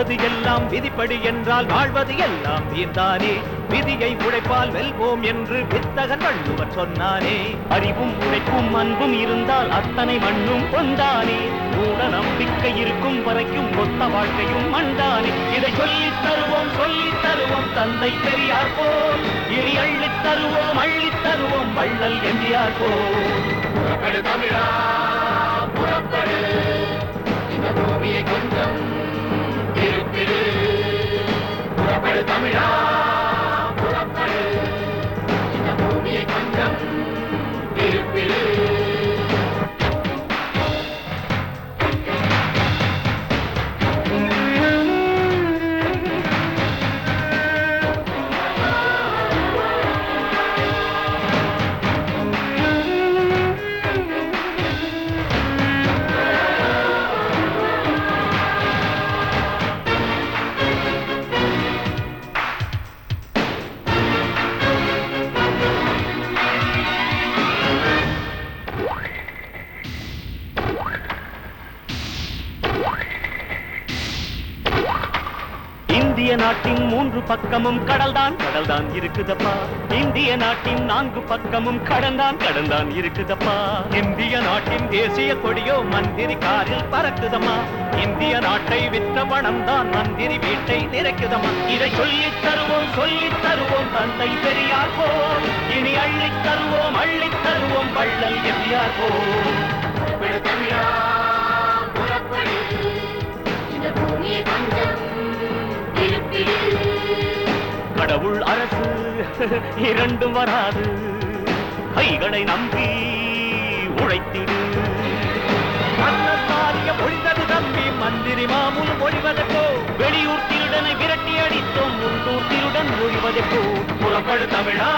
வாழ்ந்தது எல்லாம் விதிப்படி என்றால் வாழ்வது எல்லாம் வீர்தானே. விதியை உழைப்பால் வெல்வோம் என்று வித்தகன் வள்ளுவர் சொன்னானே. அறிவும் உழைப்பும் அன்பும் இருந்தால் அத்தனை மண்ணும் கொண்டானே. மூட நம்பிக்கை இருக்கும் வரைக்கும் மொத்த வாழ்க்கையும் மண்டானே. இதை சொல்லித் தருவோம் தந்தை பெரியார் போல். இனி அள்ளித் தருவோம் வள்ளல் எம்ஜிஆர் போல். புறப்படு தமிழா புறப்படு, இந்த பூமியை கொஞ்சம் திருப்பிடு. புறப்படு தமிழா புறப்படு, இந்த பூமியை கொஞ்சம் திருப்பிடு. இந்திய நாட்டின் 3 பக்கமும் கடல்தான் இருக்குதப்பா. இந்திய நாட்டின் 4 பக்கமும் கடல்தான் இருக்குதப்பா. இந்திய நாட்டின் தேசிய கொடியோ மந்திரி காரில் பறக்குதம்மா. இந்திய நாட்டை விற்ற பணம் தான் மந்திரி வீட்டை நிறைக்குதம்மா. இதை சொல்லித் தருவோம் தந்தை பெரியார் போல். இனி அள்ளித் தருவோம் வள்ளல் எம்ஜிஆர் போல். தமிழா புறப்படு, இந்த பூமியை கொஞ்சம். கடவுள் அரசு இரண்டும் வராது, கைகளை நம்பி உழைத்திடு. ஒழிந்தது தம்பி மந்திரி மாமூல் ஒழிவதற்கோ. வெளியூர் திருடனை விரட்டி அடித்தோம் உள்ளூர் திருடன் ஒழிவதற்கோ. புறப்படு தமிழா.